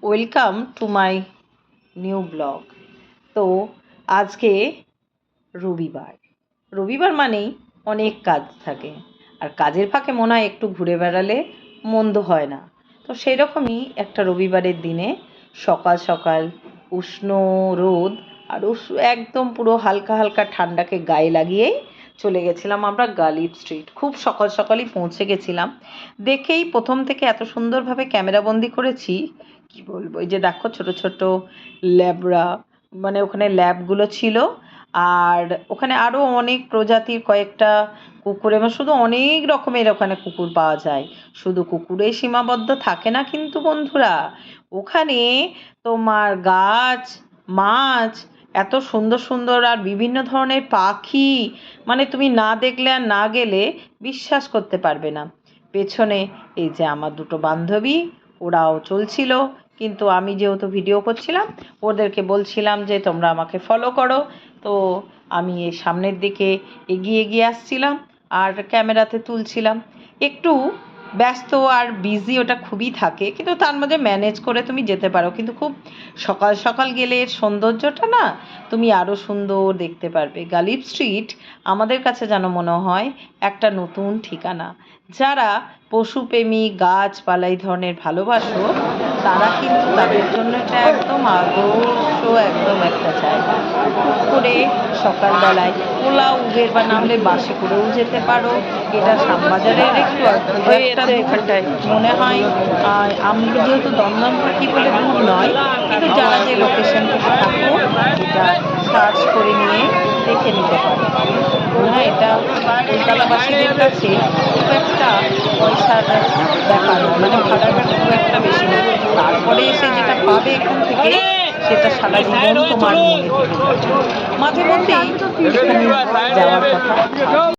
Welcome to my new blog. তো আজকে রবিবার। রবিবার মানেই অনেক কাজ থাকে, আর কাজের ফাঁকে মনে হয় একটু ঘুরে বেড়ালে মন্দ হয় না। তো সেই রকমই একটা রবিবারের দিনে সকাল সকাল উষ্ণ রোদ আর একদম পুরো হালকা হালকা ঠান্ডাকে গায়ে লাগিয়েই চলে গেছিলাম আমরা গালিব স্ট্রিট। খুব সকাল সকালই পৌঁছে গেছিলাম। দেখেই প্রথম থেকে এত সুন্দরভাবে ক্যামেরাবন্দি করেছি, কি বলবো। এই যে দেখো ছোট ছোট ল্যাবরা, মানে ওখানে ল্যাবগুলো ছিল, আর ওখানে আরও অনেক প্রজাতির কয়েকটা কুকুর, এবং শুধু অনেক রকমের ওখানে কুকুর পাওয়া যায়। শুধু কুকুরেই সীমাবদ্ধ থাকে না কিন্তু বন্ধুরা, ওখানে তোমার গাছ, মাছ, এত সুন্দর সুন্দর আর বিভিন্ন ধরনের পাখি, মানে তুমি না দেখলে আর না গেলে বিশ্বাস করতে পারবে না। পেছনে এই যে আমার দুটো বান্ধবী, ওরাও চলছিল, কিন্তু আমি যেহেতু ভিডিও করছিলাম ওদেরকে বলছিলাম যে তোমরা আমাকে ফলো করো। তো আমি এই সামনের দিকে এগিয়ে এগিয়ে আসছিলাম আর ক্যামেরাতে তুলছিলাম। একটু ব্যস্ত আর বিজি ওটা খুবই থাকে, কিন্তু তার মধ্যে ম্যানেজ করে তুমি যেতে পারো। কিন্তু খুব সকাল সকাল গেলে এর সৌন্দর্যটা না তুমি আরও সুন্দর দেখতে পারবে। গালিব স্ট্রিট আমাদের কাছে যেন মনে হয় একটা নতুন ঠিকানা। যারা পশুপ্রেমী, গাছপালা এই ধরনের ভালোবাসো, তারা কিন্তু তাদের জন্য এটা একদম আদর্শ একদম একটা জায়গা। করে সকালবেলায় ওলা, উবের বা নামলে বাসে করেও যেতে পারো। এটা শ্যামবাজারের একটু একটা এখানটায় মনে হয়। আমরা যেহেতু দমদম থাকি বলে দূর নয়, কিন্তু যারা যে লোকেশন থেকে থাকো এটা সার্চ করে নিয়ে দেখে নিতে পারো। হ্যাঁ, এটা কলকাতাবাসীদের কাছে খুব একটা পয়সার ব্যাপার নয়, মানে ভাড়াটা খুব একটা বেশি নয়। তারপরে এসে যেটা পাবে এখান থেকে সেটা সারা জীবন তোমার মনে থেকে যাবে। মাঝে মধ্যেই এখানে যাওয়ার কথা।